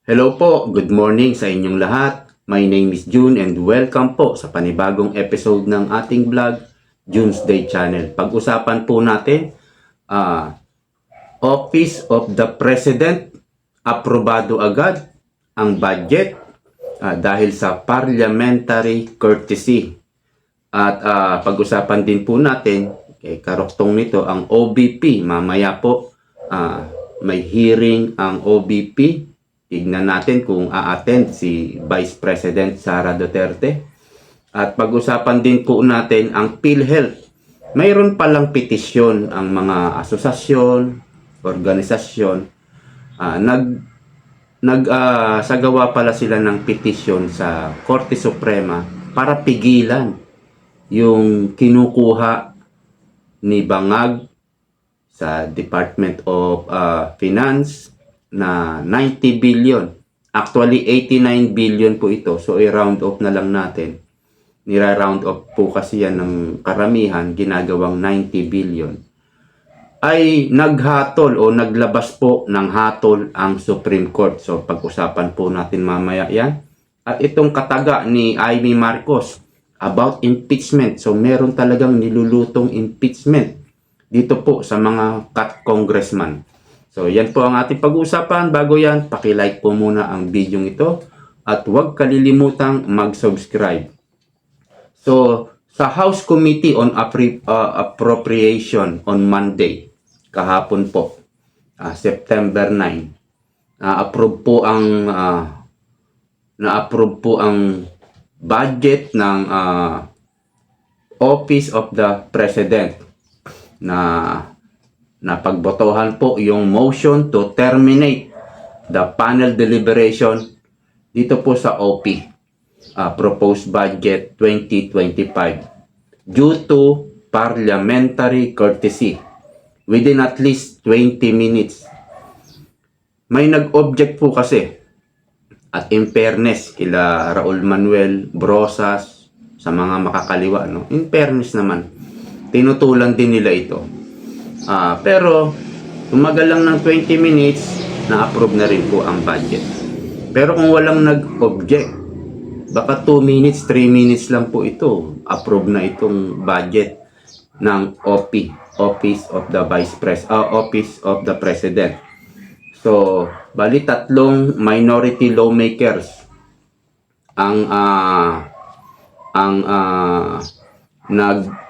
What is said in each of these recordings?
Hello po, good morning sa inyong lahat. My name is June and welcome po sa panibagong episode ng ating vlog, June's Day Channel. Pag-usapan po natin, Office of the President, aprobado agad ang budget dahil sa parliamentary courtesy. At pag-usapan din po natin, karoktong nito, ang OBP. Mamaya po, may hearing ang OBP. Tignan natin kung a-attend si Vice President Sara Duterte. At pag-usapan din po natin ang PhilHealth. Mayroon palang petisyon ang mga asosasyon, organisasyon. Sagawa pala sila ng petisyon sa Korte Suprema para pigilan yung kinukuha ni Bangag sa Department of Finance na 90 billion. Actually, 89 billion po ito. So, i-round off na lang natin. Nira-round off po kasi yan ng karamihan, ginagawang 90 billion. Ay naghatol o naglabas po ng hatol ang Supreme Court. So, pag-usapan po natin mamaya yan. At itong kataga ni Amy Marcos about impeachment. So, meron talagang nilulutong impeachment dito po sa mga congressman. So, yan po ang ating pag-uusapan. Bago yan, paki-like po muna ang video ito at huwag kalilimutang mag-subscribe. So, sa House Committee on Appropriation on Monday, kahapon po, September 9, na-approve po ang budget ng Office of the President na napagbotohan po yung motion to terminate the panel deliberation dito po sa OP, Proposed Budget 2025, due to parliamentary courtesy within at least 20 minutes. May nag-object po kasi, at in fairness kila Raul Manuel Brosas sa mga makakaliwa, no? In fairness naman, tinutulan din nila ito. Pero tumagal lang ng 20 minutes, na-approve na rin po ang budget. Pero kung walang nag-object, baka 2 minutes, 3 minutes lang po ito, approve na itong budget ng OP, Office of the Office of the President. So, bali tatlong minority lawmakers ang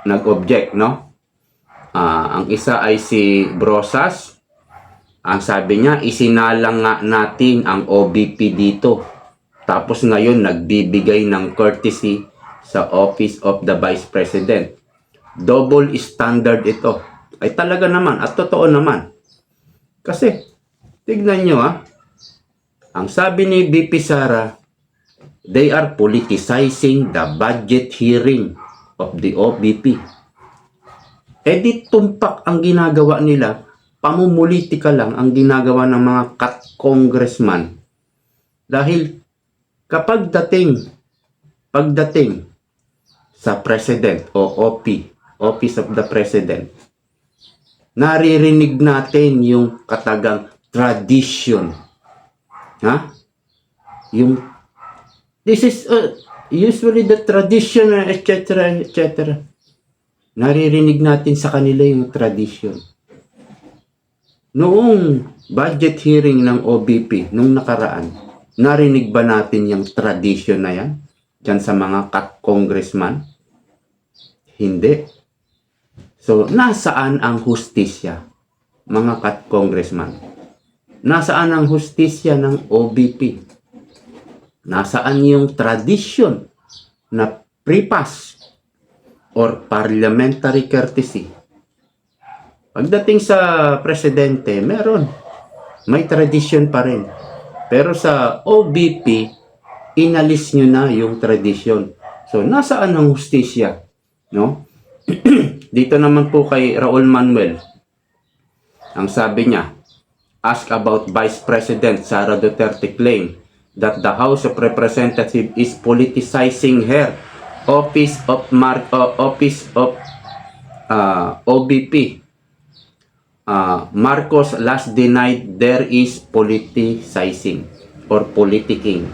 nag-object, no? Ang isa ay si Brosas. Ang sabi niya, isinalang nga natin ang OBP dito. Tapos ngayon, nagbibigay ng courtesy sa Office of the Vice President. Double standard ito. Ay talaga naman, at totoo naman. Kasi, tignan nyo ang sabi ni VP Sara, they are politicizing the budget hearing of the OBP. Di tumpak ang ginagawa nila, pamumulitika lang ang ginagawa ng mga congressman. Dahil pagdating sa President o OP, Office of the President, naririnig natin yung katagang tradition. This is usually the tradition, etc., etc. Naririnig natin sa kanila yung tradition. Noong budget hearing ng OBP, nung nakaraan, narinig ba natin yung tradition na yan? Diyan sa mga congressman? Hindi. So, nasaan ang hustisya, mga congressman? Nasaan ang hustisya ng OBP? Nasaan yung tradition na pre-pass or parliamentary courtesy? Pagdating sa presidente, may tradition pa rin. Pero sa OBP, inalis nyo na yung tradition. So, nasaan ang hustisya? No? Dito naman po kay Raul Manuel, ang sabi niya, ask about Vice President Sara Duterte claim that the House of Representatives is politicizing her Office of OBP. Marcos last denied there is politicizing. or politicking.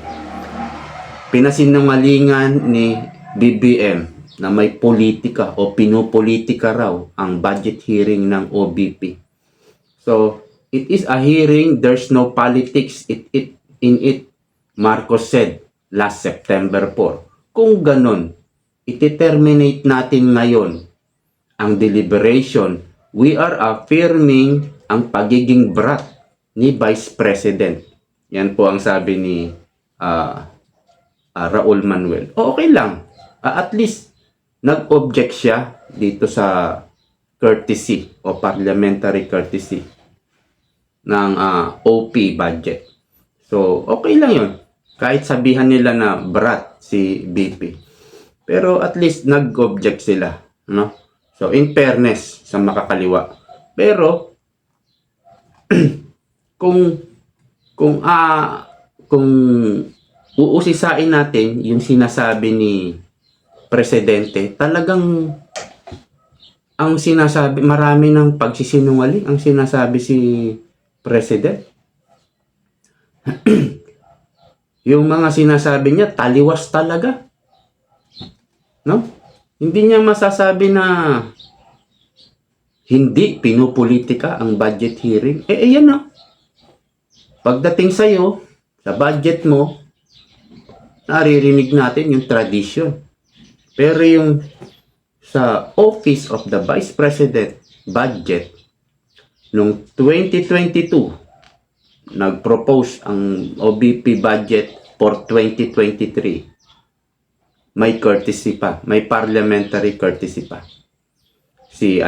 Pinasinungalingan ni BBM na may politika o pinopolitika raw ang budget hearing ng OBP. So, it is a hearing, there's no politics in it, Marcos said last September 4. Kung ganun, iti-terminate natin ngayon ang deliberation. We are affirming ang pagiging brat ni Vice President. Yan po ang sabi ni Raul Manuel. O okay lang. At least, nag-object siya dito sa courtesy o parliamentary courtesy ng OP budget. So, okay lang yun. Kahit sabihan nila na brat si BP. Pero at least nag-object sila. No? So, in fairness sa makakaliwa. Pero, kung uusisain natin yung sinasabi ni Presidente, talagang ang sinasabi, marami ng pagsisinungaling ang sinasabi si President. Yung mga sinasabi niya, taliwas talaga. No? Hindi niya masasabi na hindi pinupolitika ang budget hearing. Ayan na. Pagdating sa'yo, sa budget mo, naririnig natin yung tradition. Pero yung sa Office of the Vice President budget, noong 2022, nag-propose ang OBP budget for 2023. May courtesy pa, may parliamentary courtesy pa. Si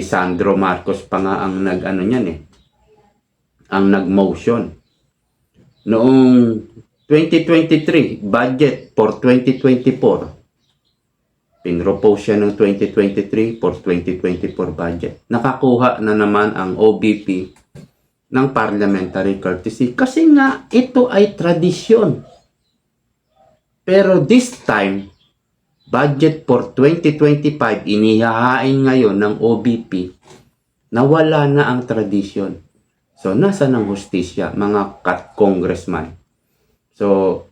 Sandro Marcos pa nga ang ang nag-motion. Noong 2023, budget for 2024. Pinropose siya ng 2023 for 2024 budget. Nakakuha na naman ang OBP ng parliamentary courtesy kasi nga ito ay tradisyon. Pero this time, budget for 2025 inihahain ngayon ng OBP na wala na ang tradisyon. So, nasa ng hustisya, mga congressman? So,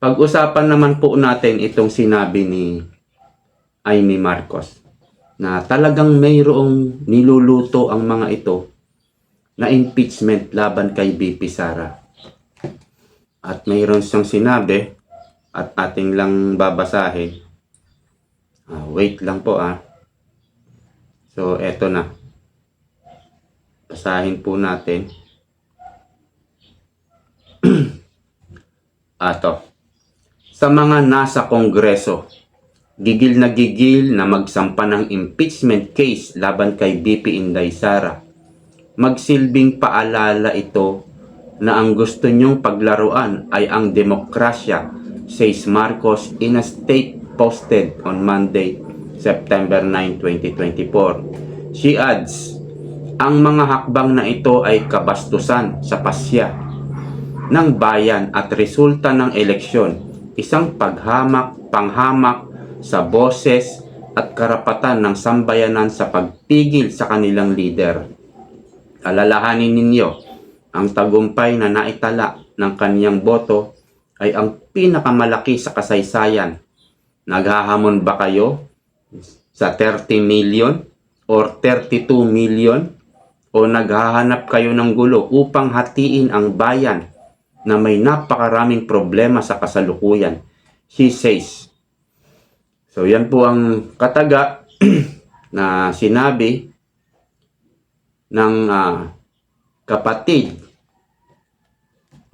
pag-usapan naman po natin itong sinabi ni Amy Marcos na talagang mayroong niluluto ang mga ito na impeachment laban kay BP Sara. At mayroon siyang sinabi at ating lang babasahin. Wait lang po . So, eto na. Basahin po natin. Ato. Sa mga nasa Kongreso, gigil na magsampa ng impeachment case laban kay BP Inday Sara. Magsilbing paalala ito na ang gusto niyong paglaruan ay ang demokrasya, says Marcos in a state posted on Monday, September 9, 2024. She adds, ang mga hakbang na ito ay kabastusan sa pasya ng bayan at resulta ng eleksyon, isang panghamak sa boses at karapatan ng sambayanan sa pagpigil sa kanilang leader. Alalahanin ninyo, ang tagumpay na naitala ng kaniyang boto ay ang pinakamalaki sa kasaysayan. Naghahamon ba kayo sa 30 million or 32 million? O naghahanap kayo ng gulo upang hatiin ang bayan na may napakaraming problema sa kasalukuyan? She says. So yan po ang kataga na sinabi ng kapatid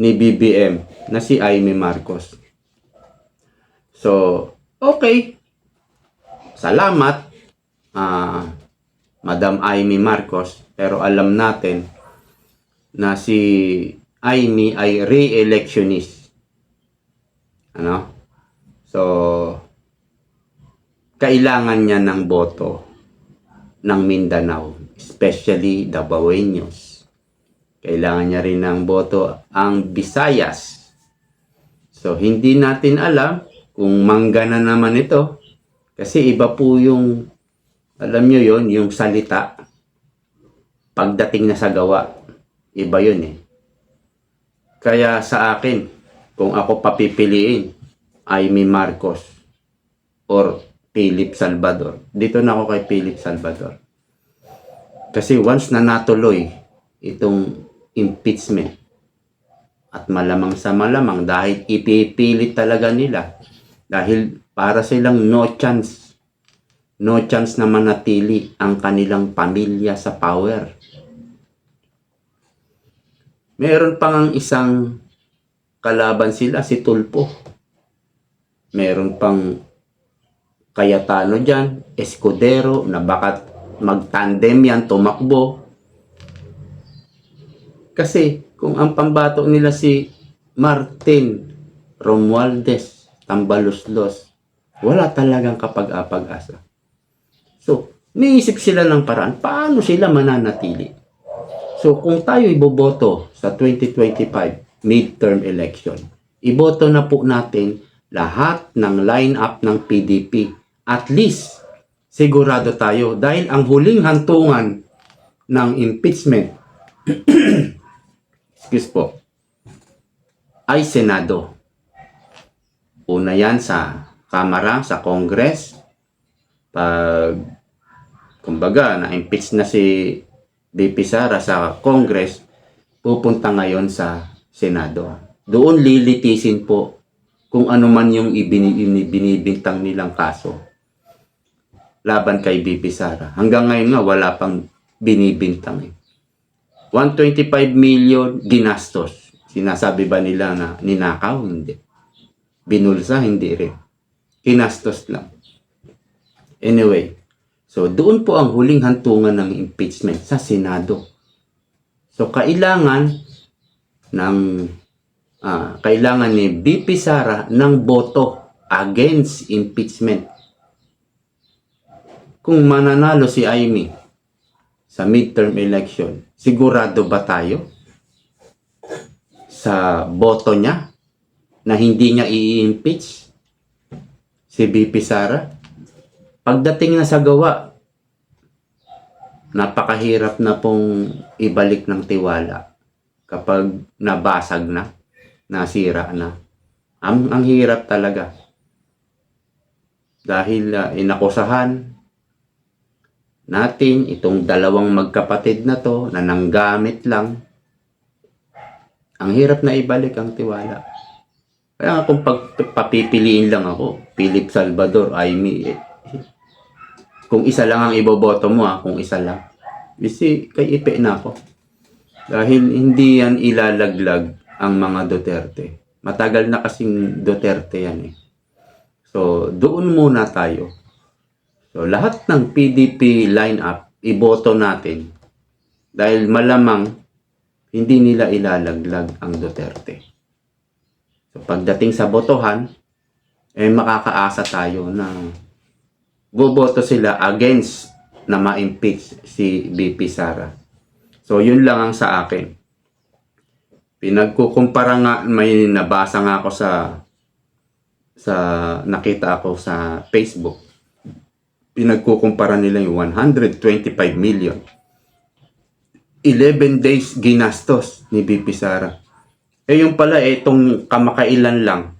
ni BBM na si Amy Marcos. So, okay. Salamat, Madam Amy Marcos. Pero alam natin na si Amy ay re-electionist. So, kailangan niya ng boto ng Mindanao, especially Davaoenos. Kailangan niya rin ng boto ang Visayas. So, hindi natin alam kung mangga na naman ito. Kasi iba po yung, alam nyo yon, yung salita pagdating na sa gawa. Iba yun eh. Kaya sa akin, kung ako papipiliin, Amy Marcos or Philip Salvador. Dito na ako kay Philip Salvador. Kasi once na natuloy itong impeachment, at malamang sa malamang dahil ipipilit talaga nila, dahil para silang no chance na manatili ang kanilang pamilya sa power. Meron pang isang kalaban sila, si Tulfo. Meron pang Cayetano dyan, Escudero, na baka mag-tandem yan, tumakbo. Kasi kung ang pambato nila si Martin Romualdez Tambaloslos, wala talagang kapag-apag-asa. So, niisip sila ng paraan, paano sila mananatili? So, kung tayo iboboto sa 2025 midterm election, iboto na po natin lahat ng line-up ng PDP. At least, sigurado tayo dahil ang huling hantungan ng impeachment excuse po, ay Senado. Una yan sa Kamara, sa Congress. Pag, kumbaga, na-impeach na si VP Sara sa Congress, pupunta ngayon sa Senado. Doon lilitisin po kung ano man yung binibintang nilang kaso laban kay VP Sara. Hanggang ngayon nga, wala pang binibintang eh. 125 million ginastos. Sinasabi ba nila na ninakaw? Hindi. Binulsa? Hindi rin. Kinastos lang. Anyway, so doon po ang huling hantungan ng impeachment sa Senado. So kailangan ni VP Sara ng boto against impeachment. Kung mananalo si Amy sa midterm election, sigurado ba tayo sa boto niya na hindi niya i-impeach si VP Sara? Pagdating na sa gawa, napakahirap na pong ibalik ng tiwala kapag nabasag na, nasira na. Ang hirap talaga. Dahil inakusahan natin itong dalawang magkapatid na to na nanggamit lang. Ang hirap na ibalik ang tiwala. Kaya kung papipiliin lang ako, Philip Salvador, Amy, kung isa lang ang iboboto mo kung isa lang. Kasi kay Ipe na ako. Dahil hindi yan ilalaglag ang mga Duterte. Matagal na kasing Duterte yan eh. So, doon muna tayo. So, lahat ng PDP lineup, iboto natin. Dahil malamang, hindi nila ilalaglag ang Duterte. So, pagdating sa botohan, makakaasa tayo na boboto sila against na ma-impeach si VP Sara. So, yun lang ang sa akin. Pinagkukumpara nga, may nabasa nga ako nakita ako sa Facebook. Pinagkukumpara nila yung 125 million. 11 days ginastos ni VP Sara. Yung pala, itong kamakailan lang,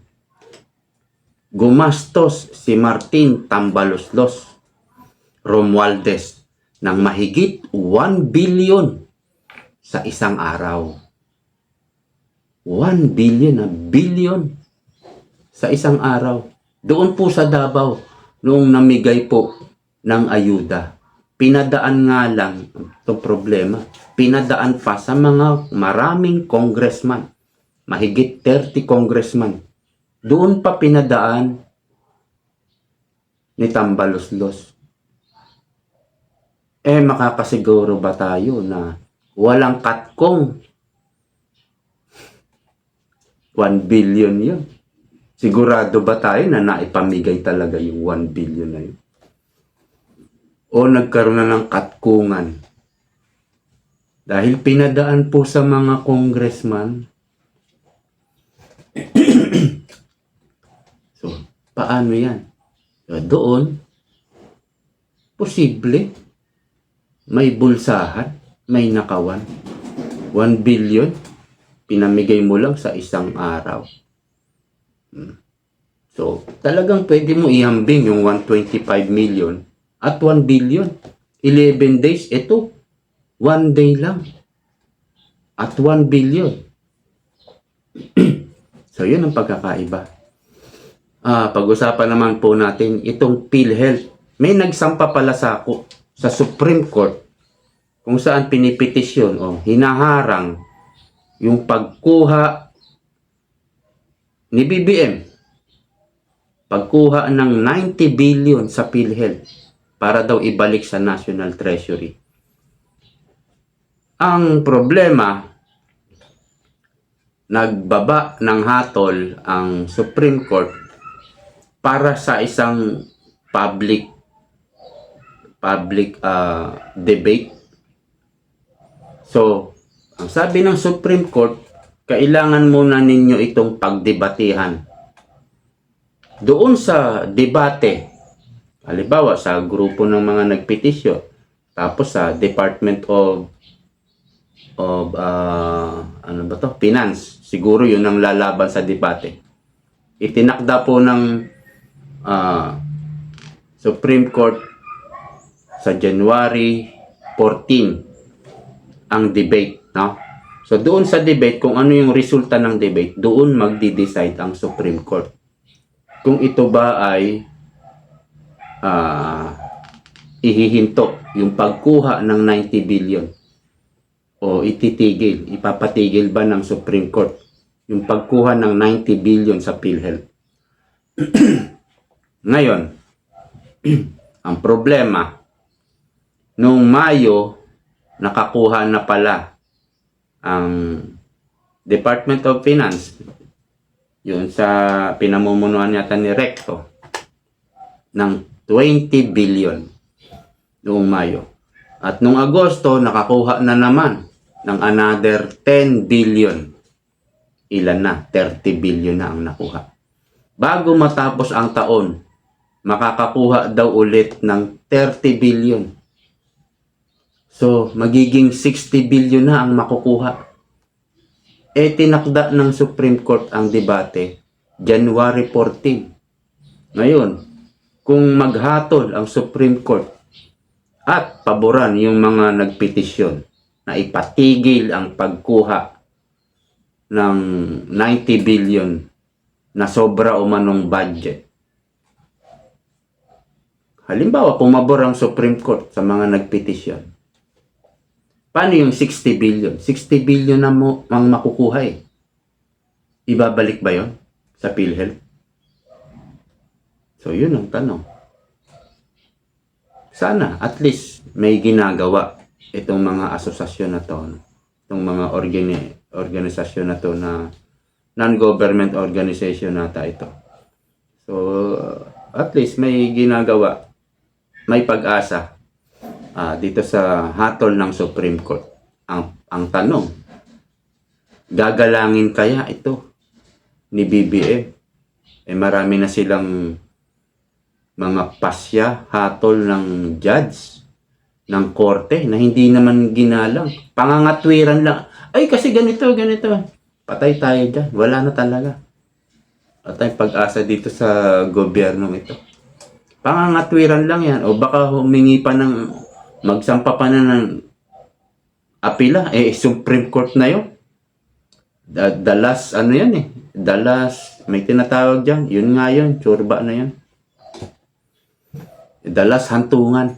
gumastos si Martin Tambaloslos Romualdez ng mahigit 1 billion sa isang araw. 1 billion sa isang araw. Doon po sa Davao, noong namigay po ng ayuda. Pinadaan nga lang itong problema. Pinadaan pa sa mga maraming congressman. Mahigit 30 congressman. Doon pa pinadaan ni Tambaloslos. Makakasiguro ba tayo na walang katkong 1 billion yun? Sigurado ba tayo na naipamigay talaga yung 1 billion na yun? O nagkaroon na ng katkungan? Dahil pinadaan po sa mga congressman. So, paano yan? Doon, posible, may bulsahan, may nakawan. 1 billion, pinamigay mo lang sa isang araw. So, talagang pwede mo ihambing yung 125 million at 1 billion. 11 days, ito, 1 day lang. At 1 billion. So, yun ang pagkakaiba. Pag-usapan naman po natin itong PhilHealth. May nagsampa pala sa Supreme Court kung saan pinipetisyon o hinaharang yung pagkuha ni BBM. Pagkuha ng 90 billion sa PhilHealth para daw ibalik sa National Treasury. Ang problema, nagbaba ng hatol ang Supreme Court para sa isang public debate. So, ang sabi ng Supreme Court, kailangan muna ninyo itong pagdebatehan. Doon sa debate, halimbawa sa grupo ng mga nagpetisyon, tapos sa Department of Finance, siguro yun ang lalaban sa debate. Itinakda po ng Supreme Court sa January 14 ang debate, no? So doon sa debate, kung ano yung resulta ng debate, doon magdi-decide ang Supreme Court kung ito ba ay ihihinto yung pagkuha ng 90 billion o ititigil, ipapatigil ba ng Supreme Court yung pagkuha ng 90 billion sa PhilHealth. Ngayon, ang problema, noong Mayo, nakakuha na pala ang Department of Finance, yun sa pinamumunuan yata ni Recto, ng 20 billion noong Mayo. At noong Agosto, nakakuha na naman ng another 10 billion. Ilan na? 30 billion na ang nakuha. Bago matapos ang taon, makakakuha daw ulit ng 30 billion. So, magiging 60 billion na ang makukuha. Tinakda ng Supreme Court ang debate January 14. Ngayon, kung maghatol ang Supreme Court at paboran yung mga nagpetisyon na ipatigil ang pagkuha ng 90 billion na sobra o manong budget. Halimbawa, pumabor ang Supreme Court sa mga nagpetisyon. Paano yung 60 billion? 60 billion na mo ang makukuha eh. Ibabalik ba yon sa PhilHealth? So, yun ang tanong. Sana, at least, may ginagawa itong mga asosasyon na to. Itong mga organisasyon na to na non-government organization nata ito. So, at least, may ginagawa. May pag-asa. Dito sa hatol ng Supreme Court. Ang tanong, gagalangin kaya ito ni BBM? Marami na silang mga pasya, hatol ng judge, ng korte na hindi naman ginalang. Pangangatwiran lang. Ay, kasi ganito. Patay tayo dyan. Wala na talaga. At tayong pag-asa dito sa gobyernong ito. Pangangatwiran lang yan. O baka humingi pa ng magsampa pa na ng apila, Supreme Court na yun. The last, the last, may tinatawag dyan, yun nga yun, tsurba na yun. The last hantungan.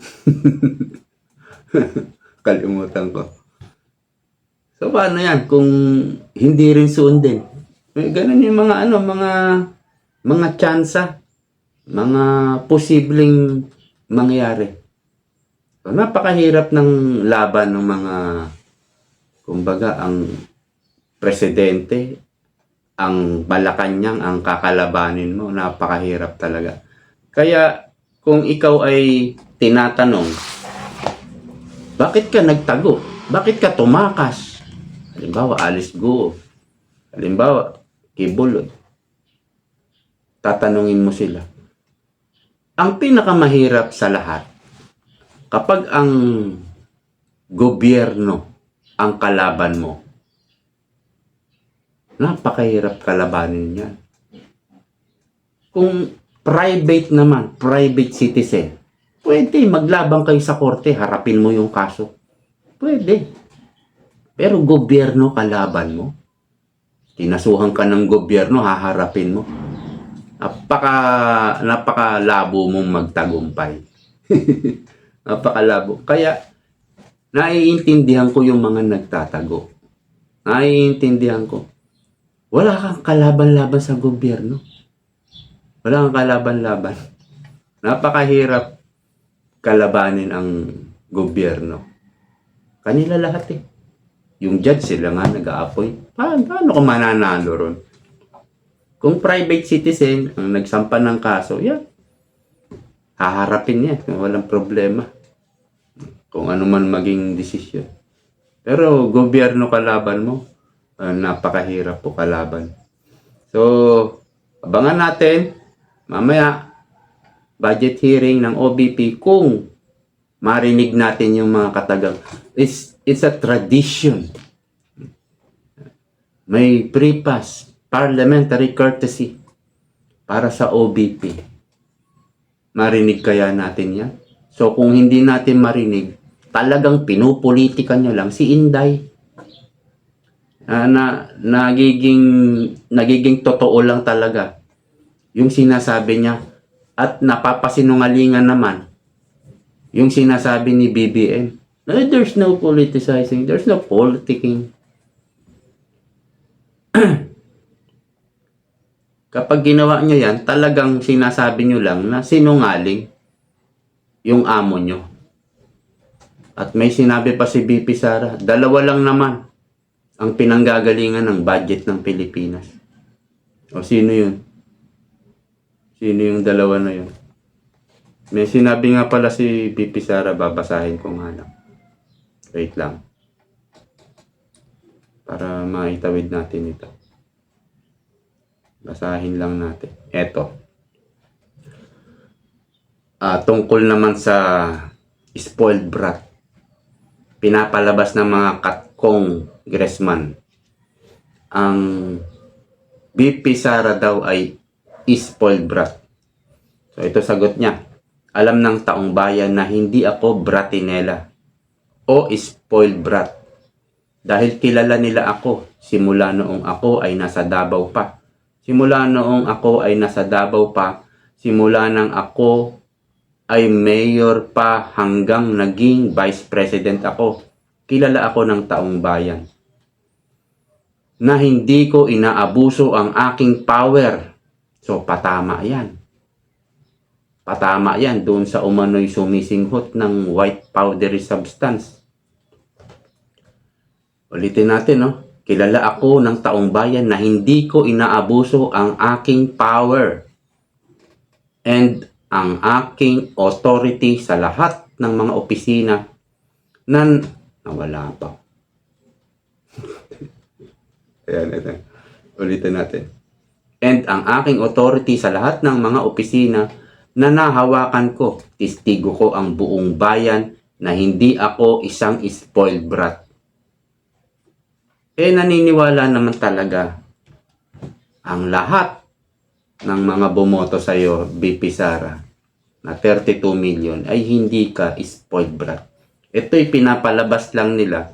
Kalimutan ko. So, paano yan? Kung hindi rin sundin. Ganun yung mga tsansa, mga posibleng mangyari. So, napakahirap ng laban ng mga, kumbaga, ang presidente, ang Malacanang, ang kakalabanin mo, napakahirap talaga. Kaya, kung ikaw ay tinatanong, bakit ka nagtago? Bakit ka tumakas? Halimbawa, Alice Guo. Halimbawa, Kibulod. Tatanungin mo sila. Ang pinakamahirap sa lahat, kapag ang gobyerno ang kalaban mo, napakahirap kalabanin yan. Kung private naman, private citizen, pwede, maglaban kayo sa korte, harapin mo yung kaso. Pwede. Pero gobyerno kalaban mo. Kinasuhan ka ng gobyerno, haharapin mo. Napakalabo mong magtagumpay. Napakalabo. Kaya, naiintindihan ko yung mga nagtatago. Naiintindihan ko. Wala kang kalaban-laban sa gobyerno. Wala kang kalaban-laban. Napakahirap kalabanin ang gobyerno. Kanila lahat eh. Yung judge sila nga nag-aapoy. Paano ko mananalo ron? Kung private citizen ang nagsampa ng kaso, yan. Haharapin niya. Walang problema. Kung ano man maging desisyon. Pero gobyerno kalaban mo, napakahirap po kalaban. So, abangan natin mamaya budget hearing ng OBP kung marinig natin yung mga katagang. It's a tradition. May pre-pass, parliamentary courtesy para sa OBP. Marinig kaya natin yan? So kung hindi natin marinig, talagang pinupolitika niya lang si Inday. Nagiging totoo lang talaga yung sinasabi niya at napapasinungalingan naman yung sinasabi ni BBM. There's no politicizing, there's no politicking. Kapag ginawa nyo yan, talagang sinasabi nyo lang na sinungaling yung amo nyo. At may sinabi pa si BP Sara, 2 lang naman ang pinanggagalingan ng budget ng Pilipinas. O sino yun? Sino yung 2 na yun? May sinabi nga pala si BP Sara, babasahin ko nga lang. Wait lang. Para maitawid natin ito. Basahin lang natin. Eto. Tungkol naman sa spoiled brat. Pinapalabas ng mga congressman. Ang BP Sara daw ay spoiled brat. So ito sagot niya. Alam ng taong bayan na hindi ako bratinela o spoiled brat. Dahil kilala nila ako simula noong ako ay nasa Davao pa. Simula nang ako ay mayor pa hanggang naging vice president ako. Kilala ako ng taong bayan. Na hindi ko inaabuso ang aking power. So patama yan. Patama yan doon sa umano'y sumisinghot ng white powdery substance. Ulitin natin, no? Kilala ako ng taong bayan na hindi ko inaabuso ang aking power and ang aking authority sa lahat ng mga opisina na nawala pa. Ayan. Ulitin natin. And ang aking authority sa lahat ng mga opisina na nahawakan ko, testigo ko ang buong bayan na hindi ako isang spoiled brat. Naniniwala naman talaga ang lahat ng mga bumoto sa iyo, BP Sara, na 32 million ay hindi ka spoiled brat. Ito'y pinapalabas lang nila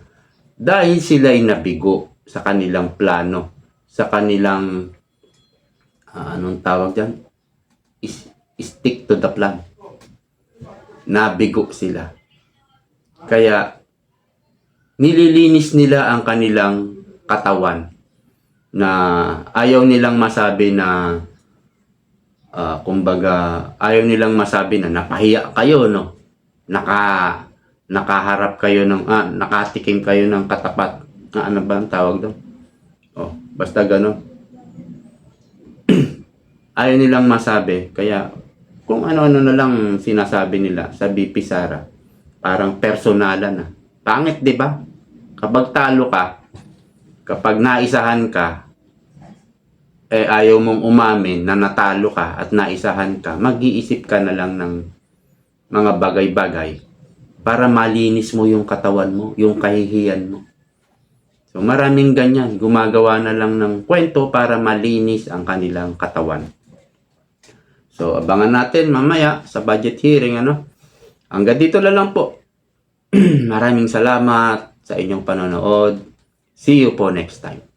dahil sila ay nabigo sa kanilang plano, sa kanilang anong tawag dyan? Stick to the plan. Nabigo sila. Kaya nililinis nila ang kanilang katawan na ayaw nilang masabi na ayaw nilang masabi na napahiya kayo, no? Nakaharap kayo ng nakatikim kayo ng katapat. Ano ba ang tawag doon? Basta gano'n. Ayaw nilang masabi, kaya kung ano-ano na lang sinasabi nila sa BP Sara, parang personalan na. Pangit, di ba? Kapag talo ka, kapag naisahan ka, ayaw mong umamin na natalo ka at naisahan ka, mag-iisip ka na lang ng mga bagay-bagay para malinis mo yung katawan mo, yung kahihiyan mo. So maraming ganyan, gumagawa na lang ng kwento para malinis ang kanilang katawan. So abangan natin mamaya sa budget hearing, ano. Hanggang dito na lang po. Maraming salamat sa inyong panonood. See you po next time.